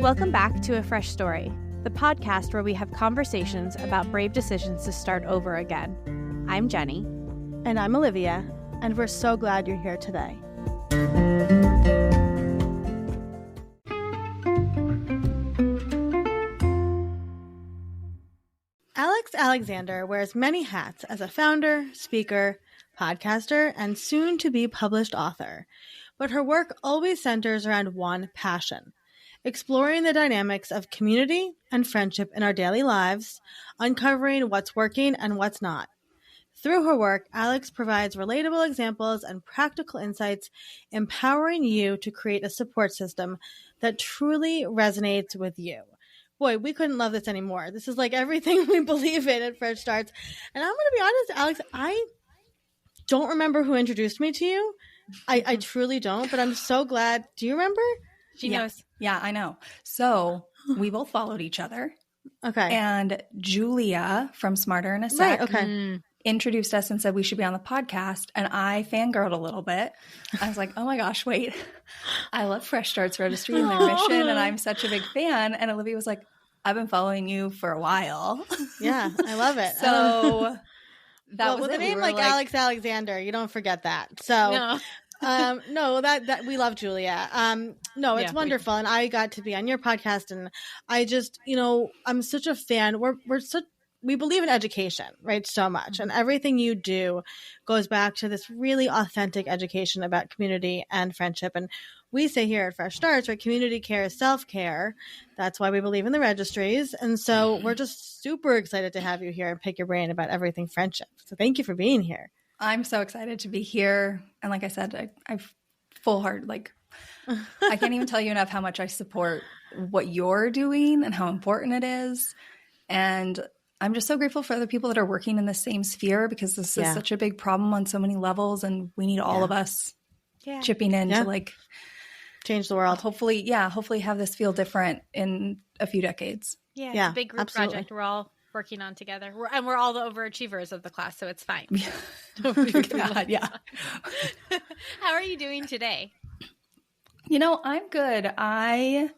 Welcome back to A Fresh Story, the podcast where we have conversations about brave decisions to start over again. I'm Jenny. And I'm Olivia, and we're so glad you're here today. Alex Alexander wears many hats as a founder, speaker, podcaster, and soon-to-be published author. But her work always centers around one passion: exploring the dynamics of community and friendship in our daily lives, uncovering what's working and what's not. Through her work, Alex provides relatable examples and practical insights, empowering you to create a support system that truly resonates with you. Boy, we couldn't love this anymore. This is like everything we believe in at Fresh Starts. And I'm going to be honest, Alex, I don't remember who introduced me to you. I truly don't, but I'm so glad. Do you remember? She knows. Yeah, I know. So we both followed each other. Okay. And Julia from Smarter in a Sec introduced us and said we should be on the podcast. And I fangirled a little bit. I was like, oh my gosh, wait. I love Fresh Starts Registry and their mission, and I'm such a big fan. And Olivia was like, I've been following you for a while. Yeah, I love it. So that was with it. a name like Alex Alexander, you don't forget that. So no, that we love Julia. No, it's wonderful. And I got to be on your podcast, and I just, I'm such a fan. We believe in education, right? So much. And everything you do goes back to this really authentic education about community and friendship. And we say here at Fresh Starts, right, community care is self-care. That's why we believe in the registries. And so we're just super excited to have you here and pick your brain about everything friendship. So thank you for being here. I'm so excited to be here. And like I said, I've full heart, I can't even tell you enough how much I support what you're doing and how important it is. And I'm just so grateful for other people that are working in the same sphere, because this is such a big problem on so many levels, and we need all of us chipping in to change the world. Hopefully have this feel different in a few decades. Yeah, it's a big group project we're all working on together. We're all the overachievers of the class, so it's fine. God, yeah. How are you doing today? I'm good. I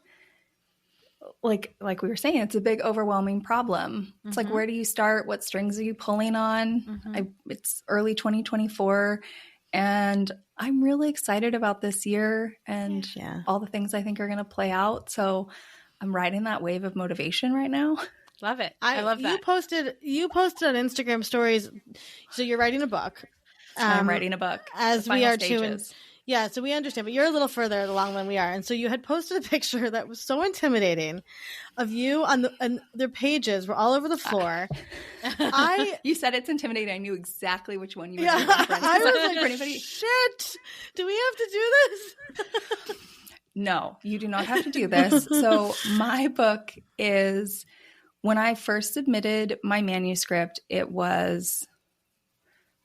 like we were saying, it's a big overwhelming problem. It's like, where do you start? What strings are you pulling on? It's early 2024, and I'm really excited about this year and all the things I think are going to play out. So I'm riding that wave of motivation right now. Love it. I love that. You posted on Instagram stories. So you're writing a book. I'm writing a book. As we are too. Yeah, so we understand, but you're a little further along than we are. And so you had posted a picture that was so intimidating of you and their pages were all over the floor. You said it's intimidating. I knew exactly which one you were I was like, shit, do we have to do this? No, you do not have to do this. So my book is, when I first submitted my manuscript, it was,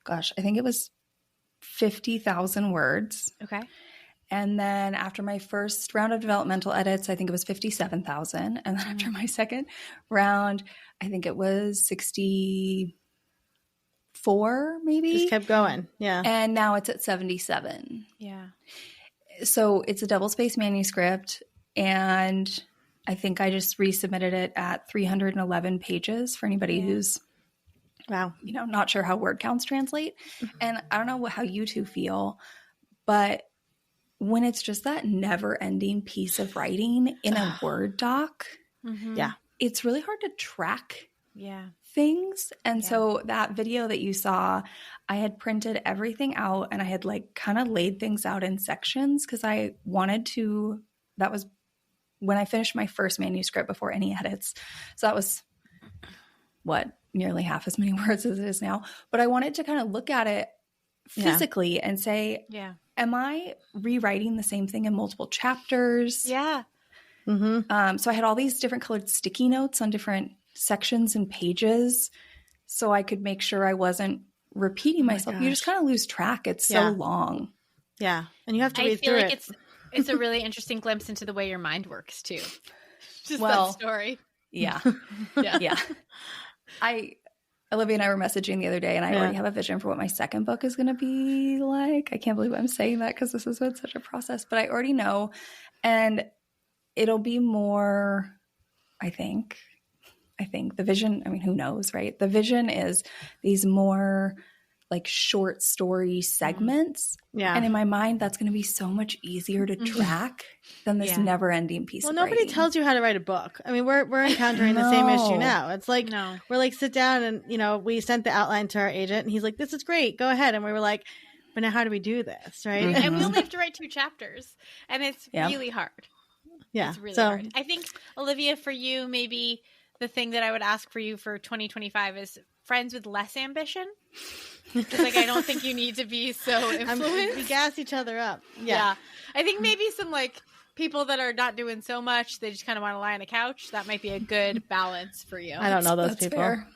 I think it was 50,000 words. Okay. And then after my first round of developmental edits, I think it was 57,000. And then after my second round, I think it was 64, maybe. Just kept going. Yeah. And now it's at 77. Yeah. So it's a double-spaced manuscript. And I think I just resubmitted it at 311 pages for anybody who's not sure how word counts translate. And I don't know how you two feel, but when it's just that never-ending piece of writing in a Word doc, it's really hard to track things. And so that video that you saw, I had printed everything out, and I had kind of laid things out in sections, because I wanted to – that was when I finished my first manuscript before any edits. So that was nearly half as many words as it is now. But I wanted to kind of look at it physically and say, am I rewriting the same thing in multiple chapters? Yeah. So I had all these different colored sticky notes on different sections and pages, so I could make sure I wasn't repeating myself. You just kind of lose track. It's so long. Yeah. And you have to read through it. I feel like it's a really interesting glimpse into the way your mind works too. Just that story. Yeah. Yeah. Olivia and I were messaging the other day, and I already have a vision for what my second book is going to be like. I can't believe I'm saying that, because this has been such a process, but I already know. And it'll be more, I think the vision, I mean, who knows, right? The vision is these more like short story segments. Yeah. And in my mind, that's going to be so much easier to track than this never ending piece of nobody writing. tells you how to write a book. I mean, we're encountering the same issue now. It's like, No. we're like, sit down and, you know, we sent the outline to our agent and he's like, this is great. Go ahead. And we were like, but now how do we do this? Right. Mhm. And we only have to write 2 chapters and it's really hard. Yeah. It's really hard. I think, Olivia, for you, maybe the thing that I would ask for you for 2025 is friends with less ambition. Because, like, I don't think you need to be so influenced. We gas each other up. Yeah. I think maybe some, like, people that are not doing so much, they just kind of want to lie on a couch. That might be a good balance for you. I don't know those That's people. fair.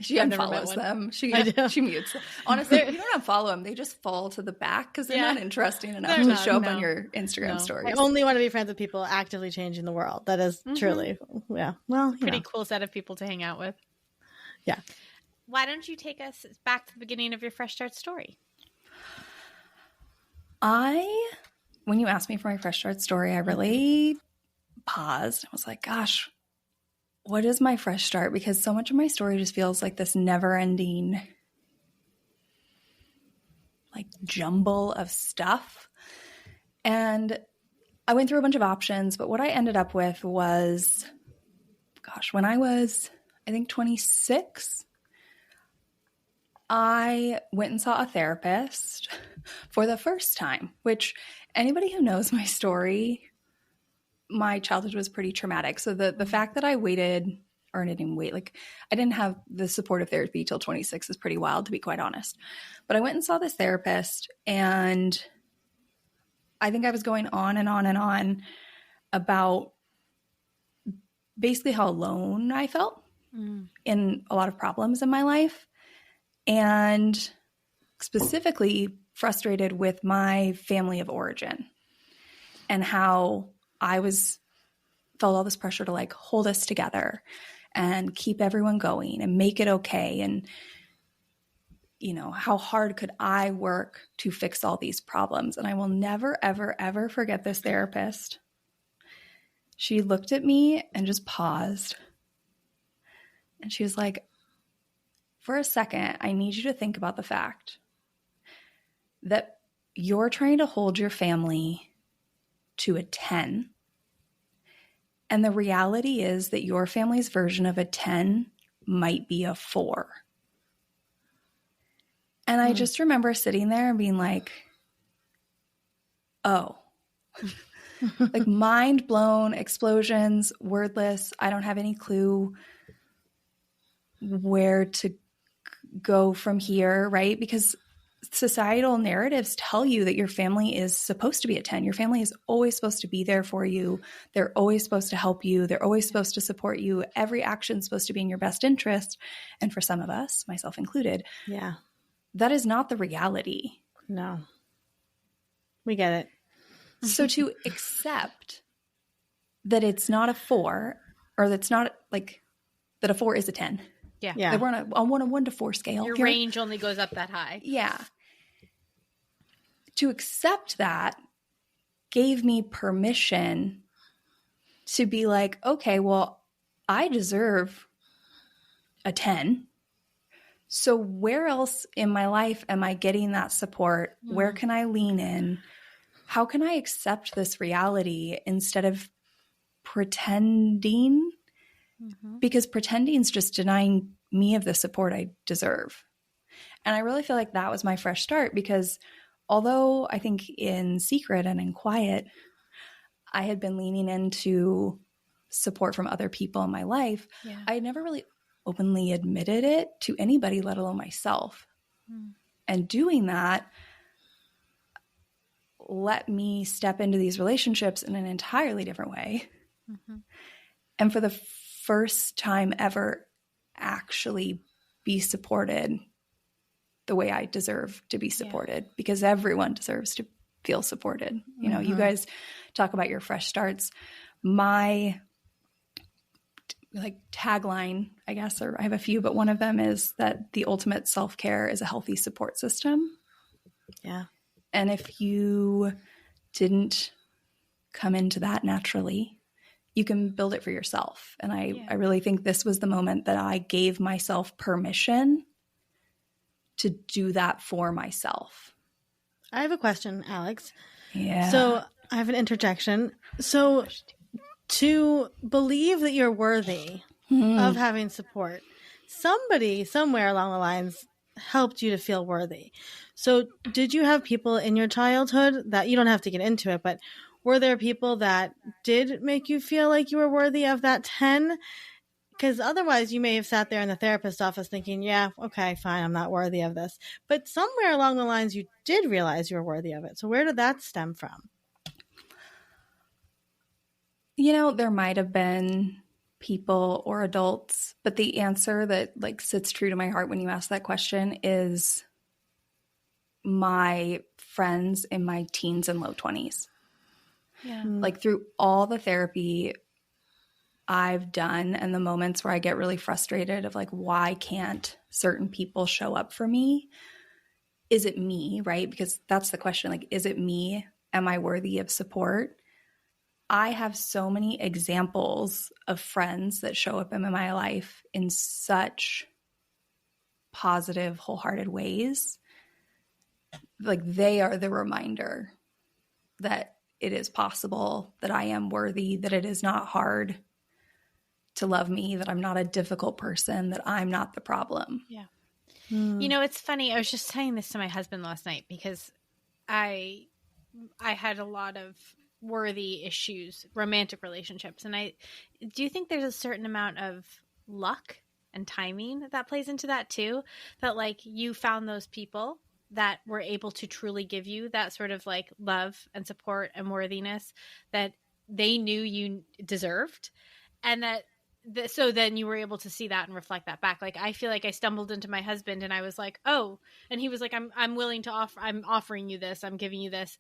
She I've never met unfollows one. them. She mutes them. Honestly, you don't unfollow them. They just fall to the back because they're not interesting enough They're to not, show up no. on your Instagram I stories. only want to be friends with people actively changing the world. That is truly, well, Pretty cool set of people to hang out with. Yeah. Why don't you take us back to the beginning of your Fresh Start story? When you asked me for my Fresh Start story, I really paused. I was like, gosh, what is my fresh start? Because so much of my story just feels like this never-ending like jumble of stuff. And I went through a bunch of options, but what I ended up with was, when I was, I think 26, I went and saw a therapist for the first time, which anybody who knows my story, my childhood was pretty traumatic. So the fact that I waited, or I didn't wait, like I didn't have the supportive therapy till 26 is pretty wild, to be quite honest. But I went and saw this therapist, and I think I was going on and on and on about basically how alone I felt in a lot of problems in my life, and specifically frustrated with my family of origin and how I felt all this pressure to like hold us together and keep everyone going and make it okay. And, you know, how hard could I work to fix all these problems? And I will never, ever, ever forget this therapist. She looked at me and just paused. And she was like, for a second, I need you to think about the fact that you're trying to hold your family to a 10. And the reality is that your family's version of a 10 might be a 4. And I just remember sitting there and being like, oh, like mind blown, explosions, wordless. I don't have any clue where to go from here, right? Because societal narratives tell you that your family is supposed to be a 10. Your family is always supposed to be there for you. They're always supposed to help you. They're always supposed to support you. Every action is supposed to be in your best interest. And for some of us, myself included, that is not the reality. No. We get it. So to accept that it's not a 4, or that's not like that a 4 is a 10. Yeah. That we're on a 1 to 4 scale. Your range only goes up that high. Yeah. To accept that gave me permission to be like, okay, well, I deserve a 10. So where else in my life am I getting that support? Where can I lean in? How can I accept this reality instead of pretending? Because pretending is just denying me of the support I deserve. And I really feel like that was my fresh start, because although I think in secret and in quiet, I had been leaning into support from other people in my life, I had never really openly admitted it to anybody, let alone myself. And doing that let me step into these relationships in an entirely different way. And for the first time ever, actually be supported the way I deserve to be supported, because everyone deserves to feel supported. You know, you guys talk about your fresh starts. My like tagline, I guess, or I have a few, but one of them is that the ultimate self-care is a healthy support system. Yeah. And if you didn't come into that naturally. You can build it for yourself. And I really think this was the moment that I gave myself permission to do that for myself. I have a question, Alex. Yeah. So I have an interjection. So to believe that you're worthy of having support, somebody somewhere along the lines helped you to feel worthy. So did you have people in your childhood that, you don't have to get into it, but were there people that did make you feel like you were worthy of that 10? Because otherwise you may have sat there in the therapist's office thinking, yeah, okay, fine, I'm not worthy of this. But somewhere along the lines you did realize you were worthy of it. So where did that stem from? You know, there might have been people or adults, but the answer that like sits true to my heart when you ask that question is my friends in my teens and low 20s. Yeah. Like through all the therapy I've done and the moments where I get really frustrated of like, why can't certain people show up for me? Is it me, right? Because that's the question. Like, is it me? Am I worthy of support? I have so many examples of friends that show up in my life in such positive, wholehearted ways. Like they are the reminder that it is possible, that I am worthy, that it is not hard to love me, that I'm not a difficult person, that I'm not the problem. Yeah. You know, it's funny. I was just saying this to my husband last night because I had a lot of worthy issues, romantic relationships. And do you think there's a certain amount of luck and timing that plays into that too? That like you found those people that were able to truly give you that sort of like love and support and worthiness that they knew you deserved, and so then you were able to see that and reflect that back. Like I feel like I stumbled into my husband and I was like, oh, and he was like, I'm willing to offer, I'm offering you this, I'm giving you this.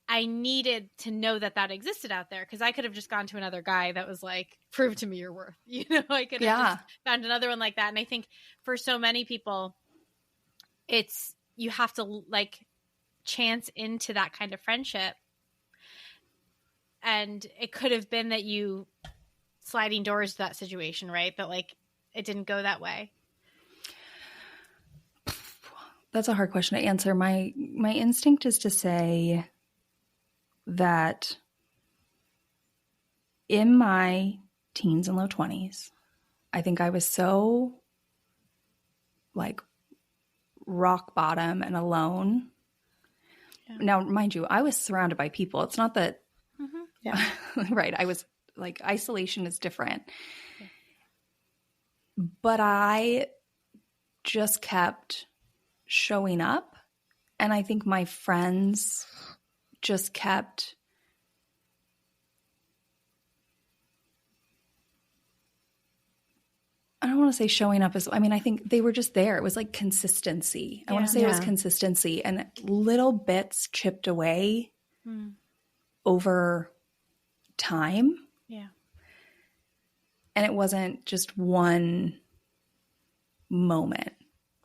I needed to know that existed out there, because I could have just gone to another guy that was like, prove to me your worth. You know, I could have just found another one like that. And I think for so many people, you have to like chance into that kind of friendship. And it could have been that you sliding doors to that situation, right? But like it didn't go that way. That's a hard question to answer. My instinct is to say that in my teens and low 20s, I think I was so like rock bottom and alone. Yeah. Now, mind you, I was surrounded by people. It's not that, right. I was like, isolation is different. Yeah. But I just kept showing up. And I think my friends just kept I don't want to say showing up as, I mean, I think they were just there. It was like consistency. I want to say it was consistency, and little bits chipped away over time. Yeah. And it wasn't just one moment.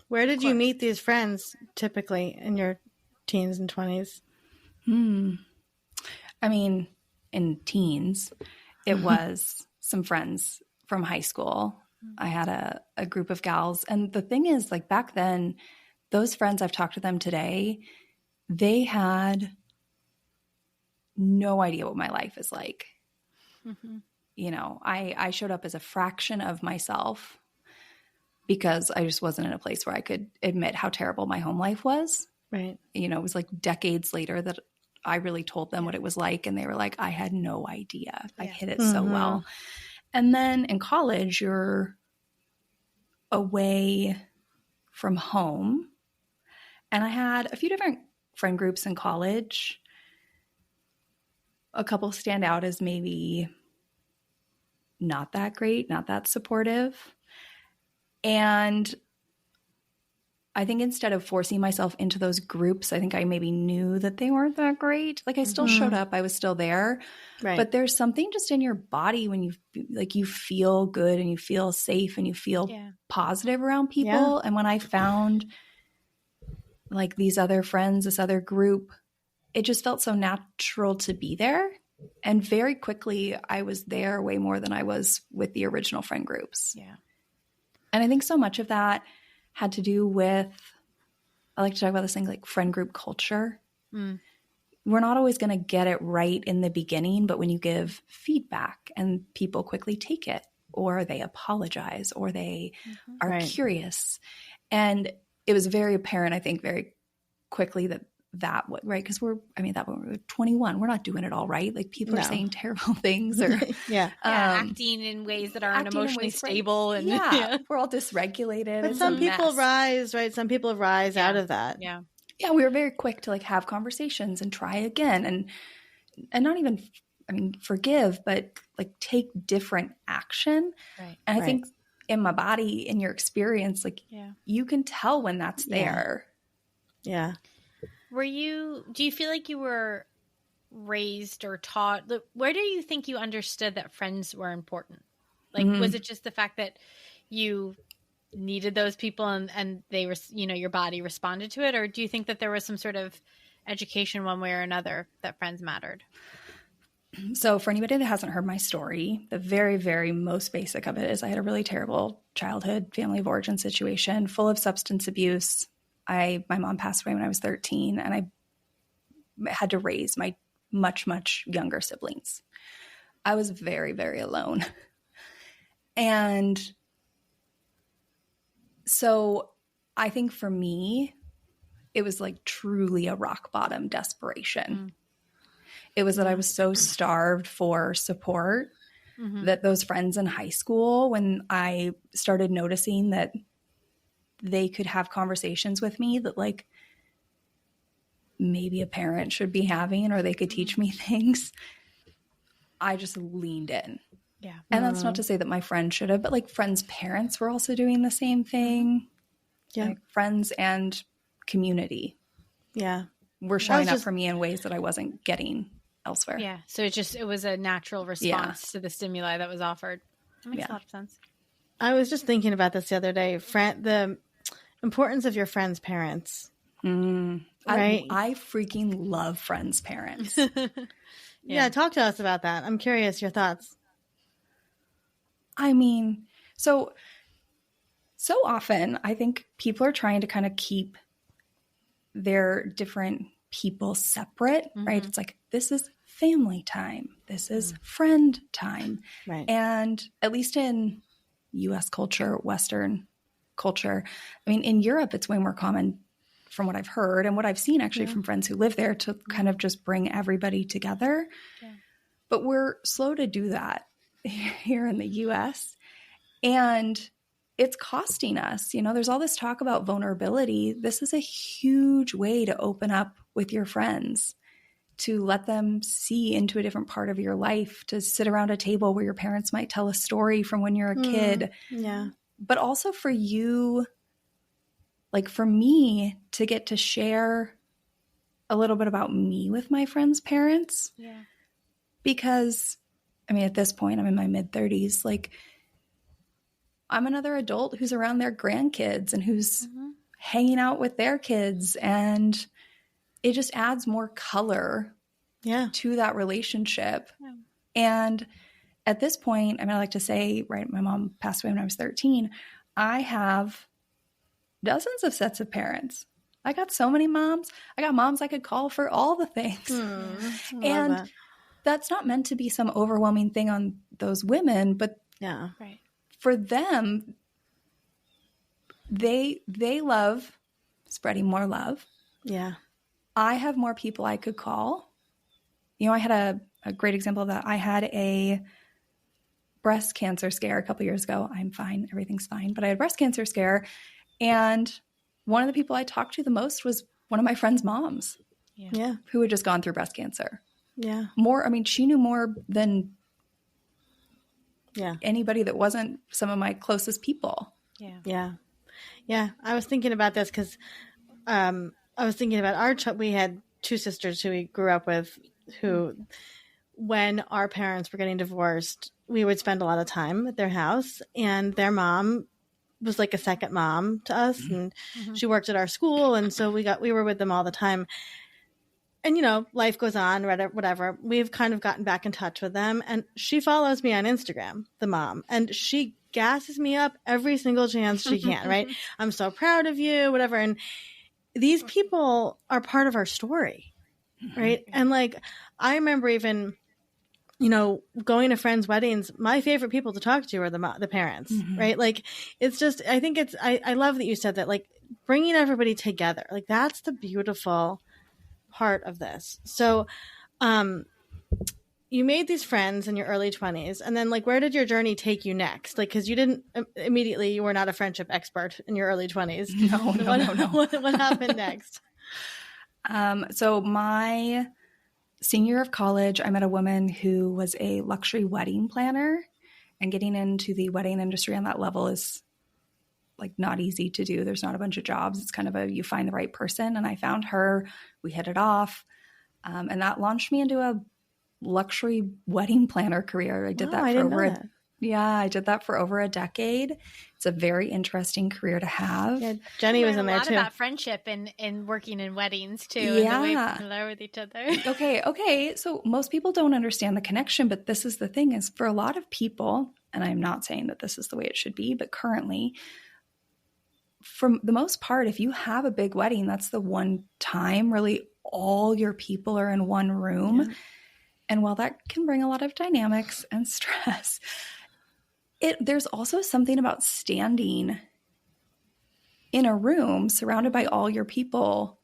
Where did you meet these friends typically in your teens and 20s? I mean, in teens, it was some friends from high school. I had a group of gals. And the thing is, like back then, those friends, I've talked to them today, they had no idea what my life is like. Mm-hmm. You know, I showed up as a fraction of myself because I just wasn't in a place where I could admit how terrible my home life was. Right. You know, it was like decades later that I really told them what it was like. And they were like, I had no idea. I hid it so well. And then in college, you're away from home. And I had a few different friend groups in college. A couple stand out as maybe not that great, not that supportive. And I think instead of forcing myself into those groups, I think I maybe knew that they weren't that great. Like I still showed up, I was still there, right. But there's something just in your body when you feel good and you feel safe and you feel positive around people. Yeah. And when I found like these other friends, this other group, it just felt so natural to be there. And very quickly, I was there way more than I was with the original friend groups. Yeah. And I think so much of that had to do with, I like to talk about this thing like friend group culture. We're not always going to get it right in the beginning, but when you give feedback and people quickly take it, or they apologize, or they are curious. And it was very apparent, I think, very quickly that right? Because that when we were 21, we're not doing it all right. Like people are saying terrible things or acting in ways that aren't emotionally stable. And we're all dysregulated. But some people rise, right? Some people rise out of that. Yeah. Yeah. We were very quick to like have conversations and try again and not even, forgive, but like take different action. Right. And I think in my body, in your experience, like you can tell when that's there. Yeah. Do you feel like you were raised or taught, where do you think you understood that friends were important? Like, was it just the fact that you needed those people and they were, your body responded to it? Or do you think that there was some sort of education one way or another that friends mattered? So for anybody that hasn't heard my story, the very, very most basic of it is I had a really terrible childhood family of origin situation full of substance abuse. My mom passed away when I was 13, and I had to raise my much, much younger siblings. I was very, very alone. And so I think for me, it was like truly a rock bottom desperation. It was that I was so starved for support that those friends in high school, when I started noticing that they could have conversations with me that like maybe a parent should be having, or they could teach me things, I just leaned in. Yeah. And that's not to say that my friend should have, but like friends' parents were also doing the same thing. Yeah. Like friends and community. Yeah. Were showing up for me in ways that I wasn't getting elsewhere. Yeah. So it was a natural response to the stimuli that was offered. That makes a lot of sense. I was just thinking about this the other day. The importance of your friends' parents. Right? I freaking love friends' parents. Yeah, talk to us about that. I'm curious your thoughts. So often I think people are trying to kind of keep their different people separate, right? It's like, this is family time. This is friend time. Right. And at least in U.S. culture, Western culture, in Europe, it's way more common from what I've heard and what I've seen actually from friends who live there to kind of just bring everybody together. Yeah. But we're slow to do that here in the U.S. And it's costing us. There's all this talk about vulnerability. This is a huge way to open up with your friends, to let them see into a different part of your life, to sit around a table where your parents might tell a story from when you're a kid. Yeah. But also for you, like for me, to get to share a little bit about me with my friends' parents. Yeah. Because, at this point, I'm in my mid-30s, like, I'm another adult who's around their grandkids and who's hanging out with their kids. And it just adds more color to that relationship. Yeah. And at this point, I like to say, right, my mom passed away when I was 13. I have dozens of sets of parents. I got so many moms. I got moms I could call for all the things. And that's not meant to be some overwhelming thing on those women, but for them, they love spreading more love. Yeah. I have more people I could call. I had a great example of that. I had a breast cancer scare a couple years ago. I'm fine. Everything's fine. But I had a breast cancer scare. And one of the people I talked to the most was one of my friend's moms. Yeah. Who had just gone through breast cancer. Yeah. She knew more than Yeah. anybody that wasn't some of my closest people. Yeah. Yeah. Yeah. I was thinking about this because I was thinking about we had two sisters who we grew up with who, when our parents were getting divorced, we would spend a lot of time at their house, and their mom was like a second mom to us, and she worked at our school. And so we were with them all the time. and life goes on, whatever. We've kind of gotten back in touch with them, and she follows me on Instagram, the mom, and she gasses me up every single chance she can, right? I'm so proud of you, whatever. And these people are part of our story, right? And like, I remember even, going to friends' weddings, my favorite people to talk to are the parents, right? Like, it's just, I think I love that you said that, like, bringing everybody together, like, that's the beautiful part of this. So, you made these friends in your early 20s, and then like, where did your journey take you next? Like, because you didn't immediately, you were not a friendship expert in your early 20s. No. What happened next? So my senior year of college, I met a woman who was a luxury wedding planner, and getting into the wedding industry on that level is like not easy to do. There's not a bunch of jobs. It's kind of you find the right person. And I found her, we hit it off. And that launched me into a luxury wedding planner career. I did that for over a decade. It's a very interesting career to have. Yeah, Jenny was in there too. A lot about friendship and working in weddings too, and the way people are with each other. Okay. So most people don't understand the connection, but this is the thing: is for a lot of people, and I'm not saying that this is the way it should be, but currently, for the most part, if you have a big wedding, that's the one time really all your people are in one room. Yeah. And while that can bring a lot of dynamics and stress, there's also something about standing in a room surrounded by all your people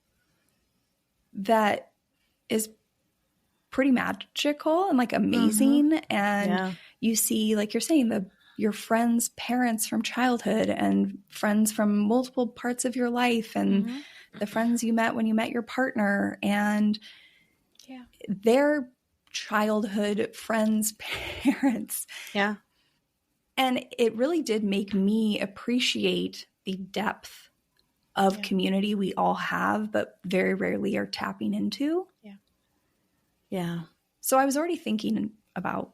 that is pretty magical and like amazing. And you see, like you're saying, your friends' parents from childhood and friends from multiple parts of your life, and the friends you met when you met your partner, and their childhood friends' parents. Yeah. And it really did make me appreciate the depth of community we all have, but very rarely are tapping into. Yeah. Yeah. So I was already thinking about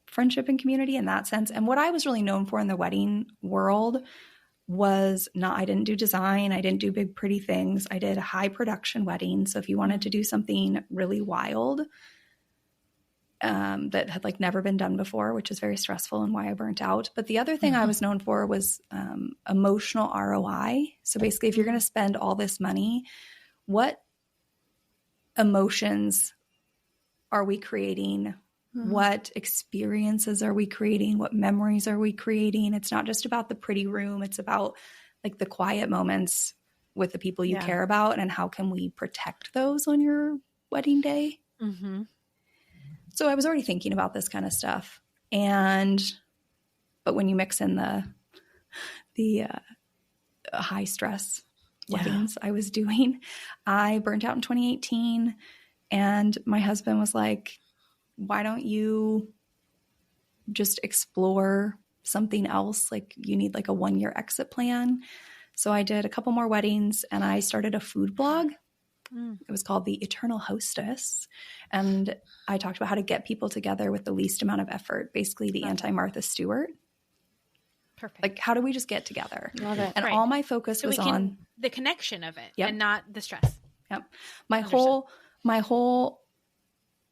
friendship and community in that sense. And what I was really known for in the wedding world was I didn't do design. I didn't do big, pretty things. I did a high production wedding. So if you wanted to do something really wild, that had like never been done before, which is very stressful and why I burnt out. But the other thing I was known for was emotional ROI. So basically, if you're going to spend all this money, what emotions are we creating? What experiences are we creating? What memories are we creating? It's not just about the pretty room. It's about like the quiet moments with the people you care about, and how can we protect those on your wedding day? So I was already thinking about this kind of stuff. But when you mix in the high stress weddings I was doing, I burnt out in 2018, and my husband was like, why don't you just explore something else? Like, you need like a 1-year exit plan. So I did a couple more weddings, and I started a food blog. It was called The Eternal Hostess. And I talked about how to get people together with the least amount of effort, basically the anti-Martha Stewart. Perfect. Like, how do we just get together? Love it. And all my focus was on the connection of it and not the stress. Yep. My whole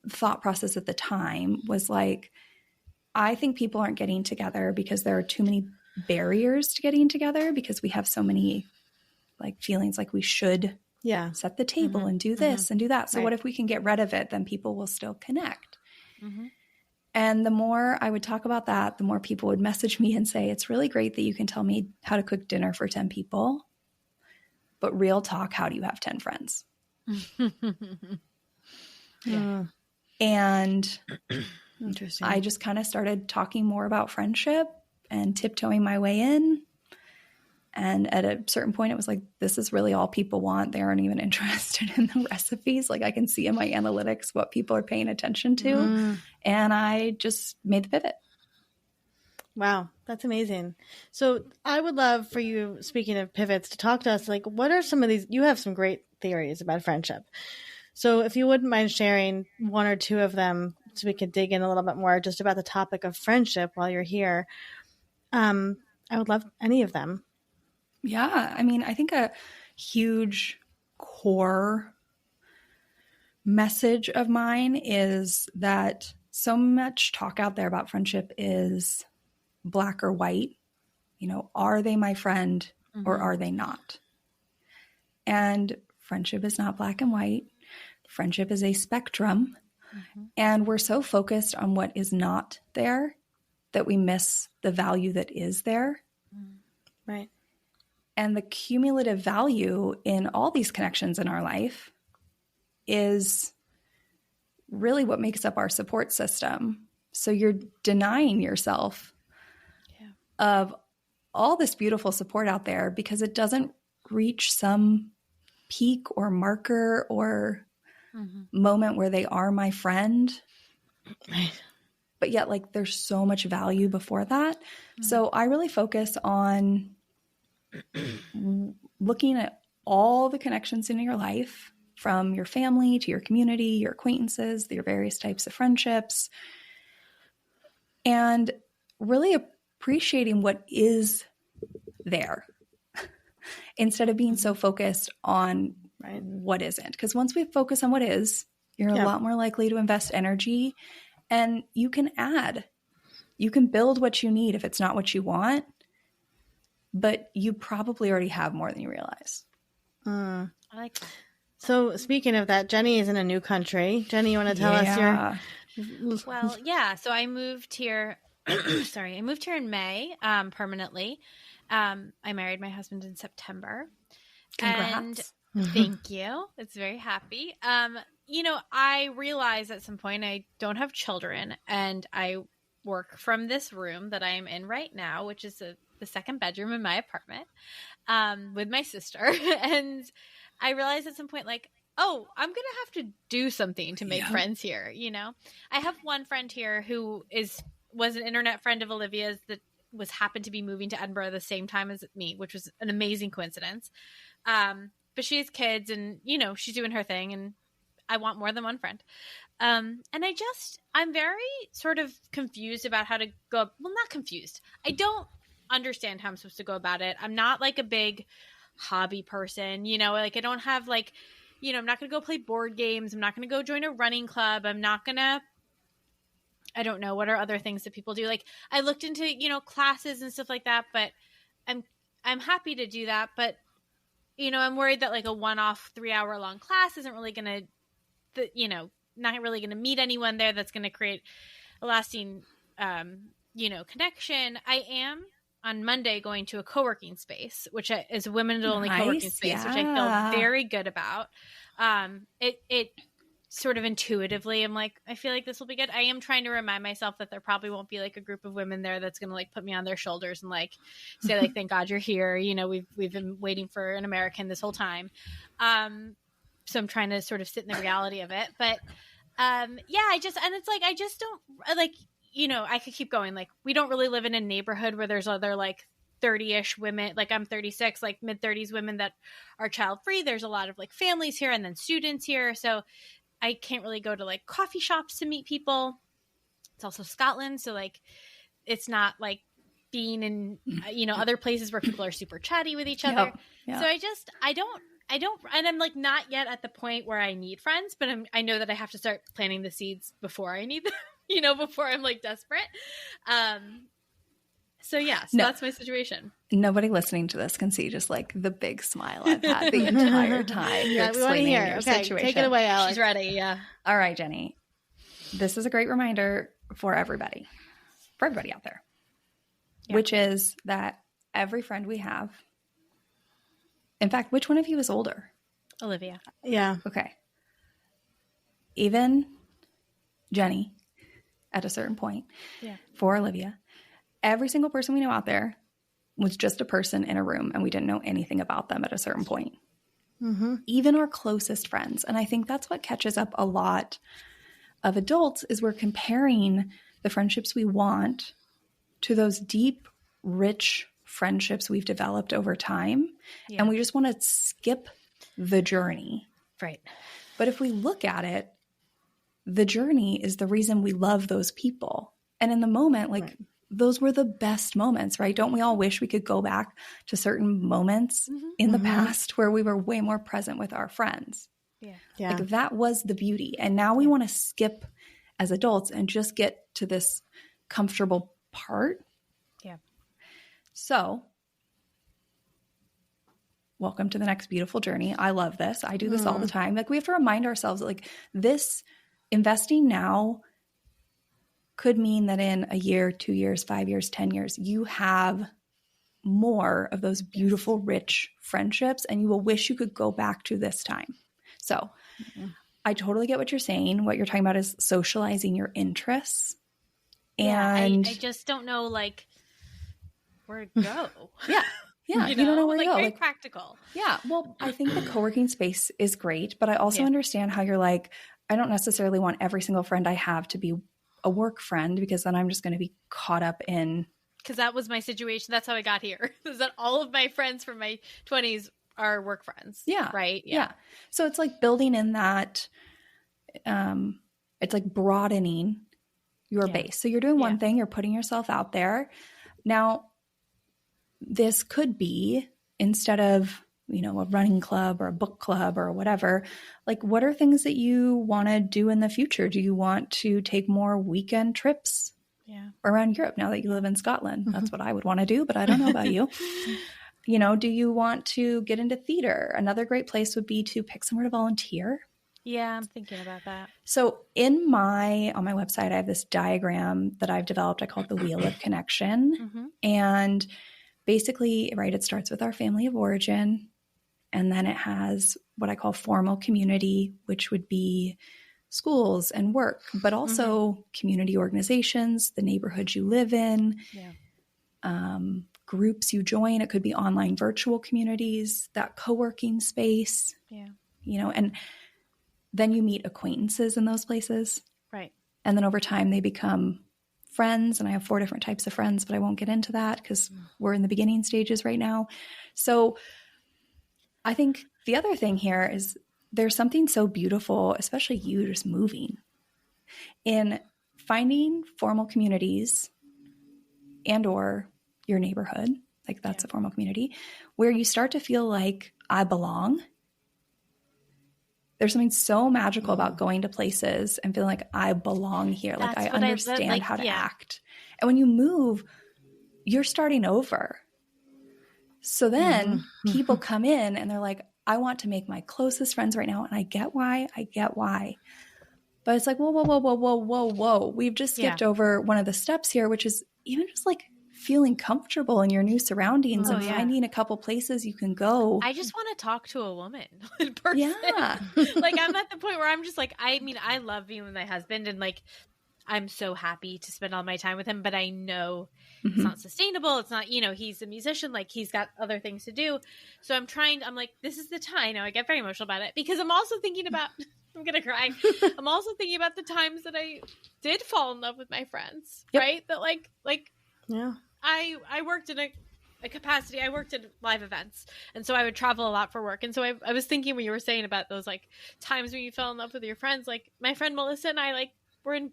thought process at the time was like, I think people aren't getting together because there are too many barriers to getting together, because we have so many like feelings like we should set the table and do this and do that. So what if we can get rid of it? Then people will still connect. And the more I would talk about that, the more people would message me and say, it's really great that you can tell me how to cook dinner for 10 people, but real talk, how do you have 10 friends? And interesting. I just kind of started talking more about friendship and tiptoeing my way in. And at a certain point, it was like, this is really all people want. They aren't even interested in the recipes. Like, I can see in my analytics what people are paying attention to. And I just made the pivot. Wow, that's amazing. So I would love for you, speaking of pivots, to talk to us, like, what are some of these? You have some great theories about friendship. So if you wouldn't mind sharing one or two of them so we could dig in a little bit more just about the topic of friendship while you're here, I would love any of them. Yeah. I mean, I think a huge core message of mine is that so much talk out there about friendship is black or white. You know, are they my friend or are they not? And friendship is not black and white. Friendship is a spectrum. And we're so focused on what is not there that we miss the value that is there. Right. And the cumulative value in all these connections in our life is really what makes up our support system. So you're denying yourself of all this beautiful support out there because it doesn't reach some peak or marker or moment where they are my friend. Right. But yet, like, there's so much value before that. So I really focus on looking at all the connections in your life, from your family to your community, your acquaintances, your various types of friendships, and really appreciating what is there instead of being so focused on what isn't. Because once we focus on what is, you're a lot more likely to invest energy, and you can add. You can build what you need if it's not what you want, but you probably already have more than you realize. I like that. So speaking of that, Jenny is in a new country. Jenny, you want to tell us your... Well, yeah. So I moved here. I moved here in May permanently. I married my husband in September. Congrats. And thank you. It's very happy. You know, I realized at some point I don't have children, and I work from this room that I am in right now, which is the second bedroom in my apartment, with my sister. And I realized at some point, like, oh, I'm going to have to do something to make friends here. You know, I have one friend here who was an internet friend of Olivia's that happened to be moving to Edinburgh the same time as me, which was an amazing coincidence. But she has kids, and, you know, she's doing her thing, and I want more than one friend. And I'm very sort of confused about how to go. Well, not confused. I don't understand how I'm supposed to go about it. I'm not like a big hobby person, you know, like I don't have like, you know, I'm not going to go play board games. I'm not going to go join a running club. I'm not going to, I don't know, what are other things that people do? Like I looked into, you know, classes and stuff like that, but I'm happy to do that. But, you know, I'm worried that like a one-off 3-hour long class isn't really going to, you know, not really going to meet anyone there that's going to create a lasting, you know, connection. I am on Monday going to a co-working space, which is a women-only co-working space, which I feel very good about. It sort of intuitively, I'm like, I feel like this will be good. I am trying to remind myself that there probably won't be like a group of women there that's going to like put me on their shoulders and like say like, thank God you're here. You know, we've been waiting for an American this whole time. So I'm trying to sort of sit in the reality of it. But and it's like, I just don't like, you know, I could keep going. Like we don't really live in a neighborhood where there's other like 30-ish women, like I'm 36, like mid-30s women that are child free. There's a lot of like families here and then students here. So I can't really go to like coffee shops to meet people. It's also Scotland. So like, it's not like being in, you know, other places where people are super chatty with each other. Yep. So I don't, and I'm like not yet at the point where I need friends, but I know that I have to start planting the seeds before I need them, you know, before I'm like desperate. So that's my situation. Nobody listening to this can see just like the big smile I've had the entire time. Yeah, we want to hear. Okay, situation. Take it away, Alex. She's ready. Yeah. All right, Jenny. This is a great reminder for everybody out there, which is that every friend we have, in fact, which one of you is older? Olivia. Yeah. Okay. Even Jenny at a certain point for Olivia, every single person we know out there was just a person in a room and we didn't know anything about them at a certain point. Mm-hmm. Even our closest friends. And I think that's what catches up a lot of adults is we're comparing the friendships we want to those deep, rich friendships we've developed over time. Yeah. And we just want to skip the journey. Right. But if we look at it, the journey is the reason we love those people. And in the moment, like those were the best moments, right? Don't we all wish we could go back to certain moments in the past where we were way more present with our friends? Yeah. Like that was the beauty. And now we want to skip as adults and just get to this comfortable part. Yeah. So welcome to the next beautiful journey. I love this. I do this all the time. Like we have to remind ourselves that like this investing now could mean that in a year, 2 years, 5 years, 10 years, you have more of those beautiful, rich friendships, and you will wish you could go back to this time. So I totally get what you're saying. What you're talking about is socializing your interests. And I just don't know like where to go. Yeah, you don't know where to go. Very like practical. Yeah, well, I think the co-working space is great, but I also understand how you're like, I don't necessarily want every single friend I have to be a work friend because then I'm just going to be caught up in. Because that was my situation. That's how I got here. Is that all of my friends from my 20s are work friends. Yeah. Right? Yeah. So it's like building in that, it's like broadening your base. So you're doing one thing, you're putting yourself out there. Now, this could be instead of, you know, a running club or a book club or whatever, like what are things that you want to do in the future? Do you want to take more weekend trips around Europe now that you live in Scotland? That's what I would want to do, but I don't know about you. You know, do you want to get into theater? Another great place would be to pick somewhere to volunteer. Yeah, I'm thinking about that. So on my website, I have this diagram that I've developed. I call it the Wheel of Connection. And basically, right, it starts with our family of origin, and then it has what I call formal community, which would be schools and work, but also community organizations, the neighborhoods you live in, groups you join. It could be online virtual communities, that co-working space, you know, and then you meet acquaintances in those places. Right. And then over time, they become friends, and I have 4 different types of friends, but I won't get into that because we're in the beginning stages right now. So I think the other thing here is there's something so beautiful, especially you just moving, in finding formal communities and or your neighborhood, like that's a formal community, where you start to feel like I belong. There's something so magical about going to places and feeling like I belong here. Like I understand how to act. And when you move, you're starting over. So then people come in and they're like, I want to make my closest friends right now. And I get why. But it's like, whoa. We've just skipped over one of the steps here, which is even just like feeling comfortable in your new surroundings and finding a couple places you can go. I just want to talk to a woman in person. Yeah. Like I'm at the point where I'm just like, I mean, I love being with my husband and like, I'm so happy to spend all my time with him, but I know it's not sustainable. It's not, you know, he's a musician, like he's got other things to do. So I'm like, this is the time. Now I get very emotional about it because I'm also thinking about, I'm going to cry. I'm also thinking about the times that I did fall in love with my friends, right? That like, I worked in a capacity. I worked in live events. And so I would travel a lot for work. And so I was thinking when you were saying about those like times when you fell in love with your friends, like my friend Melissa and I like were in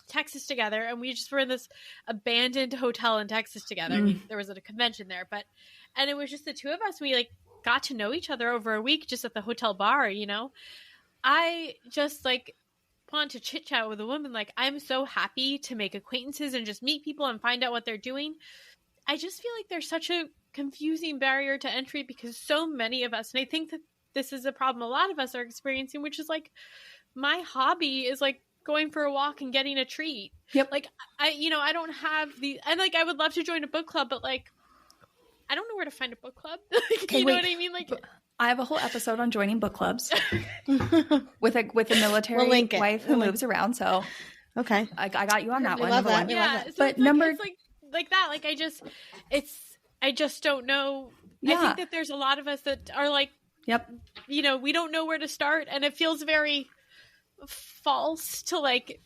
Texas together, and we just were in this abandoned hotel in Texas together. I mean, there was a convention there, and it was just the two of us. We like got to know each other over a week just at the hotel bar, you know. I just like want to chit chat with a woman. Like I'm so happy to make acquaintances and just meet people and find out what they're doing. I just feel like there's such a confusing barrier to entry because so many of us, and I think that this is a problem a lot of us are experiencing, which is like my hobby is like going for a walk and getting a treat. Like I don't have and like I would love to join a book club, but like I don't know where to find a book club. Know what I mean? Like I have a whole episode on joining book clubs with a military wife who moves around. So okay, I got you on that one. Love that. Yeah, so but it's like that. Like I just don't know. I think that there's a lot of us that are like, you know, we don't know where to start, and it feels very false to like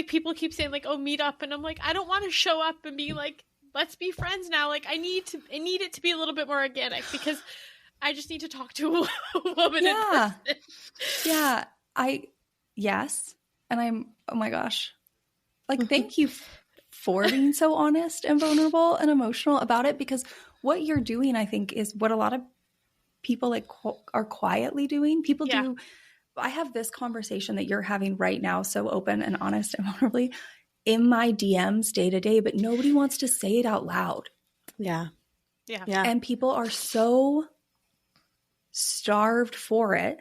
people keep saying like, oh, meet up, and I'm like, I don't want to show up and be like, let's be friends now. Like I need it to be a little bit more organic because I just need to talk to a woman in person. And I'm, oh my gosh, like thank you for being so honest and vulnerable and emotional about it, because what you're doing, I think, is what a lot of people like are quietly doing. People do. I have this conversation that you're having right now, so open and honest and vulnerably in my DMs day to day, but nobody wants to say it out loud. Yeah. And people are so starved for it.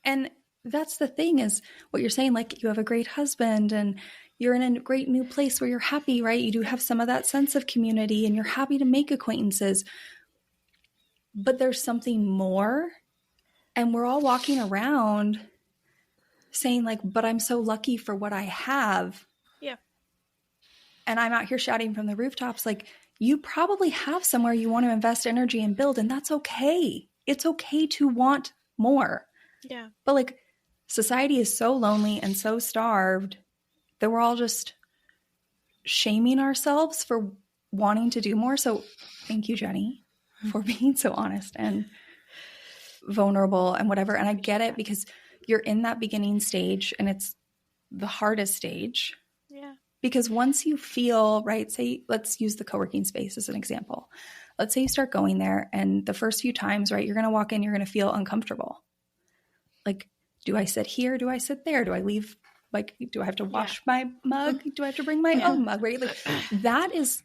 And that's the thing is what you're saying, like you have a great husband and you're in a great new place where you're happy, right? You do have some of that sense of community and you're happy to make acquaintances, but there's something more. And we're all walking around saying like, but I'm so lucky for what I have. Yeah. And I'm out here shouting from the rooftops, like you probably have somewhere you want to invest energy and build, and that's okay. It's okay to want more. Yeah. But like society is so lonely and so starved that we're all just shaming ourselves for wanting to do more. So thank you, Jenny, for being so honest and vulnerable and whatever. And I get it because you're in that beginning stage and it's the hardest stage. Yeah. Because once you feel, right, say, let's use the co-working space as an example. Let's say you start going there and the first few times, right, you're going to walk in, you're going to feel uncomfortable. Like, do I sit here? Do I sit there? Do I leave? Like, do I have to wash my mug? Do I have to bring my own mug? Right? Like, that is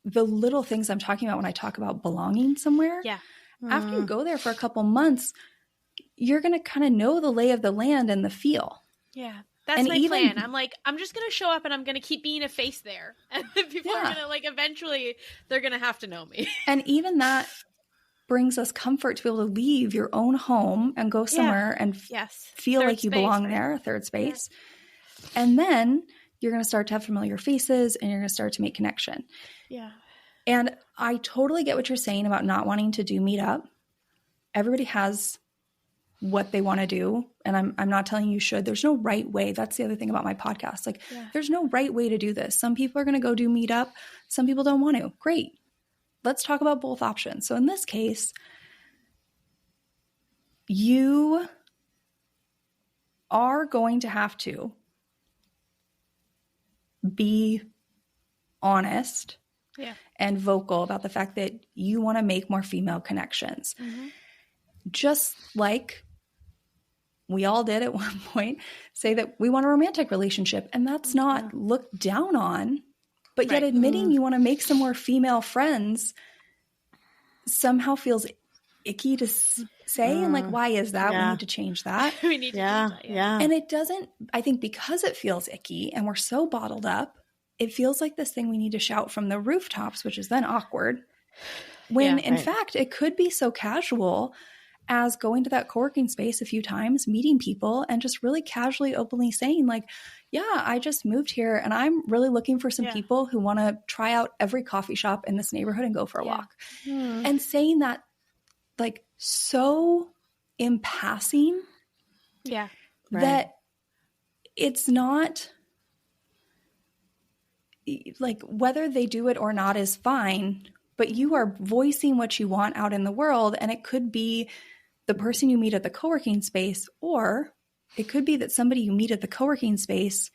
the little things I'm talking about when I talk about belonging somewhere. Yeah. After you go there for a couple months, you're going to kind of know the lay of the land and the feel. Yeah. That's my plan. I'm like, I'm just going to show up and I'm going to keep being a face there. And then people are going to like, eventually they're going to have to know me. And even that brings us comfort to be able to leave your own home and go somewhere and feel like you belong there, a third space. Yeah. And then you're going to start to have familiar faces and you're going to start to make connection. Yeah. And I totally get what you're saying about not wanting to do meetup. Everybody has what they want to do. And I'm not telling you should. There's no right way. That's the other thing about my podcast. Like there's no right way to do this. Some people are going to go do meetup. Some people don't want to. Great. Let's talk about both options. So in this case, you are going to have to be honest and vocal about the fact that you want to make more female connections. Mm-hmm. Just like we all did at one point, say that we want a romantic relationship, and that's not looked down on, but yet admitting you want to make some more female friends somehow feels icky to say. And like, why is that? We need to change that. We need to change that. Yeah. And it doesn't, I think because it feels icky and we're so bottled up, it feels like this thing we need to shout from the rooftops, which is then awkward. When in fact, it could be so casual as going to that co-working space a few times, meeting people, and just really casually, openly saying like, yeah, I just moved here and I'm really looking for some people who want to try out every coffee shop in this neighborhood and go for a walk. And saying that like so in passing that it's not like whether they do it or not is fine, but you are voicing what you want out in the world. And it could be the person you meet at the co-working space, or it could be that somebody you meet at the co-working space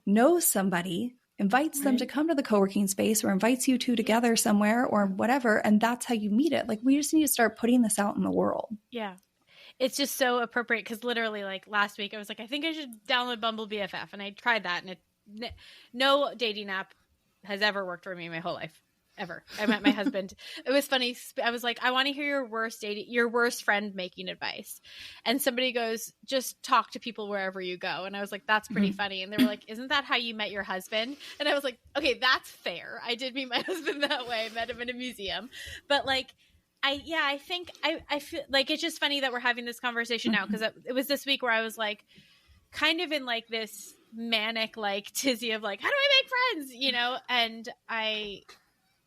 knows somebody, invites them to come to the co-working space or invites you two together somewhere or whatever. And that's how you meet it. Like we just need to start putting this out in the world. Yeah. It's just so appropriate because literally like last week I was like, I think I should download Bumble BFF. And I tried that and no dating app has ever worked for me my whole life. Ever. I met my husband. It was funny. I was like, I want to hear your worst friend making advice. And somebody goes, just talk to people wherever you go. And I was like, that's pretty funny. And they were like, isn't that how you met your husband? And I was like, okay, that's fair. I did meet my husband that way. I met him in a museum. But like, I think I feel like it's just funny that we're having this conversation now because it was this week where I was like, kind of in like this manic like tizzy of like, how do I make friends? You know? And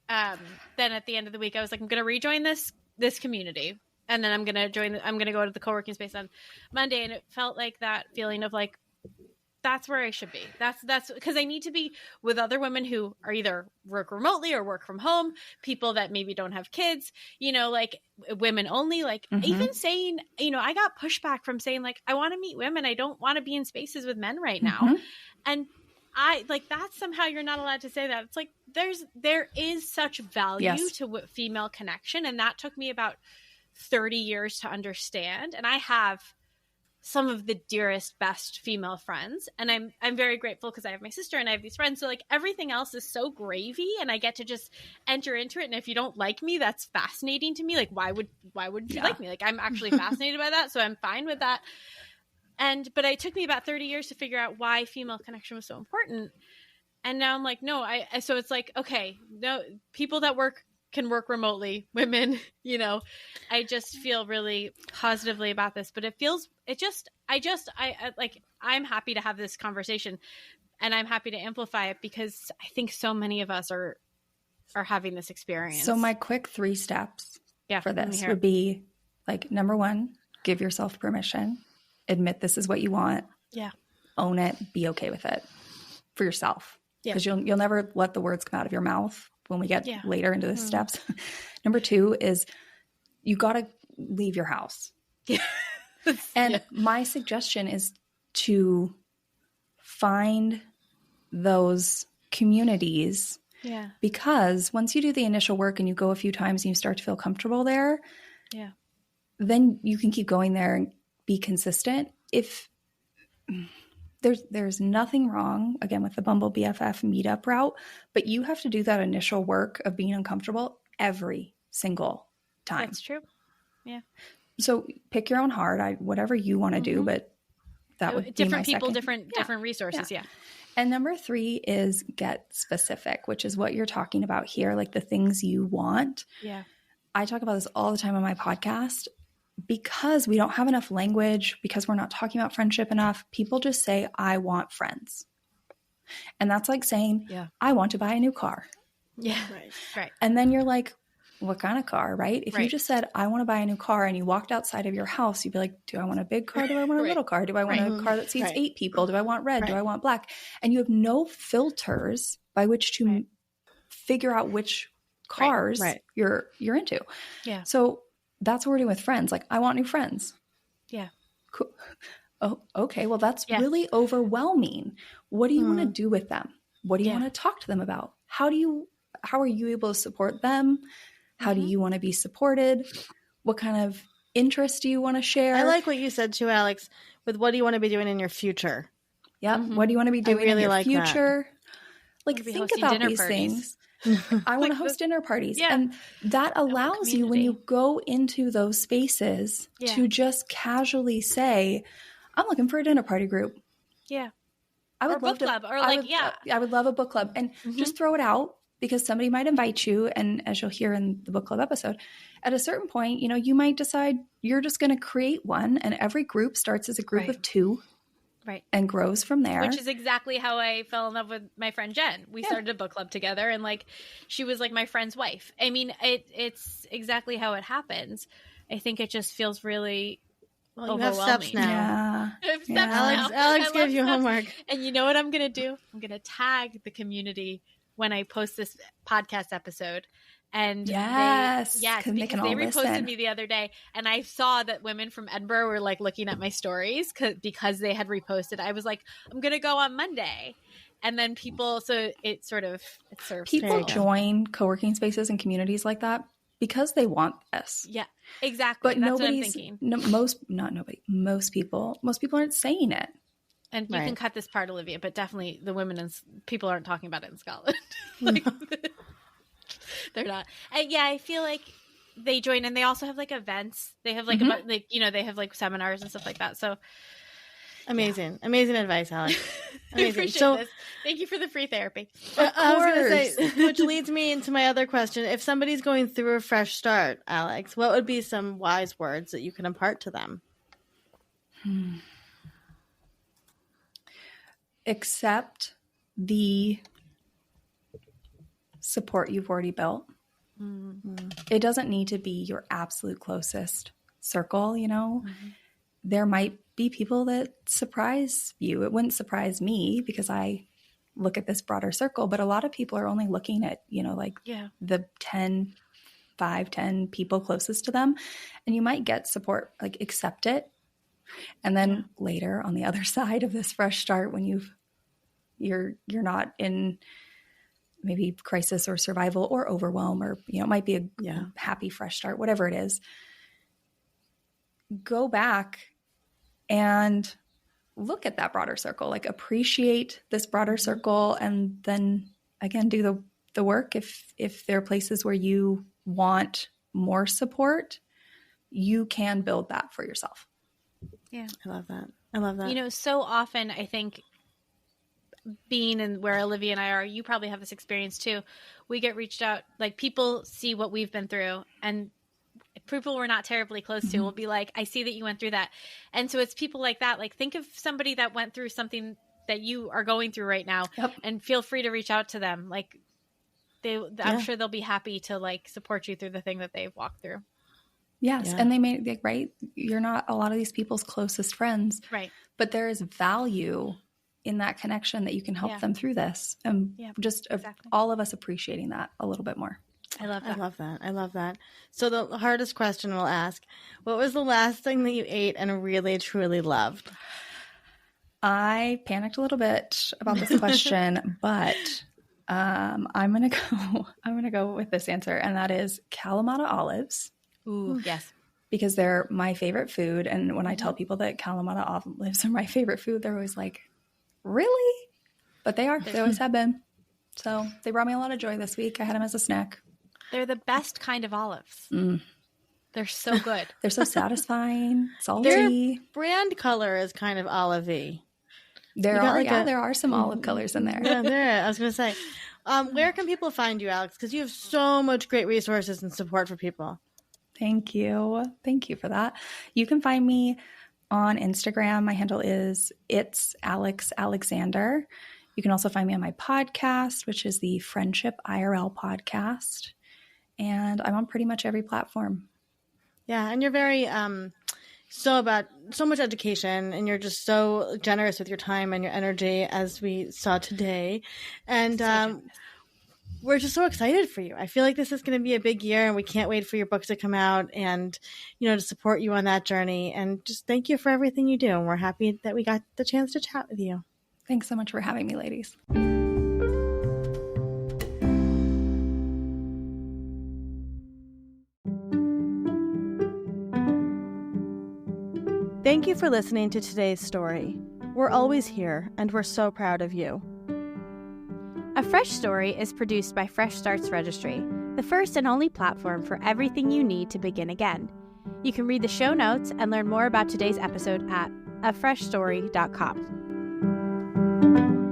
then at the end of the week, I was like, I'm going to rejoin this community. And then I'm going to go to the co-working space on Monday. And it felt like that feeling of like, that's where I should be. That's because I need to be with other women who are either work remotely or work from home, people that maybe don't have kids, you know, like women only, like even saying, you know, I got pushback from saying like, I want to meet women. I don't want to be in spaces with men right now. And I like that somehow you're not allowed to say that. It's like there is such value to female connection. And that took me about 30 years to understand. And I have some of the dearest, best female friends. And I'm very grateful because I have my sister and I have these friends. So like everything else is so gravy and I get to just enter into it. And if you don't like me, that's fascinating to me. Like, why would you like me? Like, I'm actually fascinated by that. So I'm fine with that. But it took me about 30 years to figure out why female connection was so important. And now I'm like, no, so it's like, okay, no, people that can work remotely, women, I just feel really positively about this, but I'm happy to have this conversation and I'm happy to amplify it because I think so many of us are having this experience. So my quick 3 steps for this would be like, number 1, give yourself permission, admit this is what you want. Yeah. Own it, be okay with it for yourself. Because you'll never let the words come out of your mouth when we get later into the steps. Number 2 is you got to leave your house. And my suggestion is to find those communities. Yeah. Because once you do the initial work and you go a few times and you start to feel comfortable there, then you can keep going there and be consistent. If there's nothing wrong, again, with the Bumble BFF meetup route, but you have to do that initial work of being uncomfortable every single time. That's true. Yeah. So pick your own heart, whatever you want to do, but that would be my people, second. different resources. Yeah. And number 3 is get specific, which is what you're talking about here, like the things you want. Yeah. I talk about this all the time on my podcast. Because we don't have enough language, because we're not talking about friendship enough, people just say, I want friends. And that's like saying, I want to buy a new car. Yeah. Right. And then you're like, what kind of car, right? If you just said, I want to buy a new car, and you walked outside of your house, you'd be like, do I want a big car? Do I want a little car? Do I want a car that seats 8 people? Do I want red? Do I want black? And you have no filters by which to figure out which cars you're into. Yeah. So that's what we're doing with friends. Like, I want new friends. Yeah. Cool. Oh, okay. Well, that's really overwhelming. What do you want to do with them? What do you want to talk to them about? How are you able to support them? How do you want to be supported? What kind of interest do you want to share? I like what you said too, Alex, with what do you want to be doing in your future? Yeah. What do you want to be doing in your future? Like, think about these things. I want to host dinner parties. Yeah. And that allows you, when you go into those spaces, to just casually say, I'm looking for a dinner party group. Yeah. I would love book club. Or like, I would love a book club. And just throw it out, because somebody might invite you. And as you'll hear in the book club episode, at a certain point, you might decide you're just going to create one. And every group starts as a group of 2. Right. And grows from there. Which is exactly how I fell in love with my friend Jen. We started a book club together, and like, she was like my friend's wife. I mean, it's exactly how it happens. I think it just feels really overwhelming. You have steps now. Alex gave you homework. And you know what I'm going to do? I'm going to tag the community when I post this podcast episode. And because they reposted me the other day, and I saw that women from Edinburgh were like looking at my stories because they had reposted. I was like, I'm going to go on Monday. And then it serves people join co-working spaces and communities like that because they want this. Yeah, exactly. But that's what I'm thinking. Most people aren't saying it. And you can cut this part, Olivia, but definitely the women and people aren't talking about it in Scotland. Like, they're not. I feel like they join, and they also have like events. They have like they have like seminars and stuff like that. So amazing advice, Alex. Amazing. Appreciate this. Thank you for the free therapy. I was going to say, which leads me into my other question: if somebody's going through a fresh start, Alex, what would be some wise words that you can impart to them? Accept the support you've already built. It doesn't need to be your absolute closest circle, There might be people that surprise you. It wouldn't surprise me because I look at this broader circle, but a lot of people are only looking at, the 5, 10 people closest to them. And you might get support, like accept it. And then later on the other side of this fresh start, when you're not in maybe crisis or survival or overwhelm, or, it might be a happy fresh start, whatever it is, go back and look at that broader circle, like appreciate this broader circle, and then again do the work. If there are places where you want more support, you can build that for yourself. Yeah. I love that. I love that. You know, so often I think being in where Olivia and I are, you probably have this experience too. We get reached out, like people see what we've been through, and people we're not terribly close to will be like, I see that you went through that. And so it's people like that. Like think of somebody that went through something that you are going through right now, and feel free to reach out to them. Like I'm sure they'll be happy to like support you through the thing that they've walked through. Yes. And they may, like, right. You're not a lot of these people's closest friends, right? But there is value in that connection that you can help them through this. And just all of us appreciating that a little bit more. I love that. I love that. I love that. So the hardest question we'll ask, what was the last thing that you ate and really, truly loved? I panicked a little bit about this question, but I'm going to go with this answer. And that is Kalamata olives. Ooh, yes. Because they're my favorite food. And when I tell people that Kalamata olives are my favorite food, they're always like, really? But they are. They always have been. So they brought me a lot of joy this week. I had them as a snack. They're the best kind of olives. They're so good. They're so satisfying, salty. Their brand color is kind of olive-y. There are some olive colors in there. Yeah, there. I was going to say, where can people find you, Alex? Because you have so much great resources and support for people. Thank you. Thank you for that. You can find me on Instagram. My handle is It's Alex Alexander. You can also find me on my podcast, which is the Friendship IRL podcast. And I'm on pretty much every platform. Yeah, and you're very so much education, and you're just so generous with your time and your energy, as we saw today. And we're just so excited for you. I feel like this is going to be a big year, and we can't wait for your book to come out and, to support you on that journey. And just thank you for everything you do. And we're happy that we got the chance to chat with you. Thanks so much for having me, ladies. Thank you for listening to today's story. We're always here, and we're so proud of you. A Fresh Story is produced by Fresh Starts Registry, the first and only platform for everything you need to begin again. You can read the show notes and learn more about today's episode at afreshstory.com.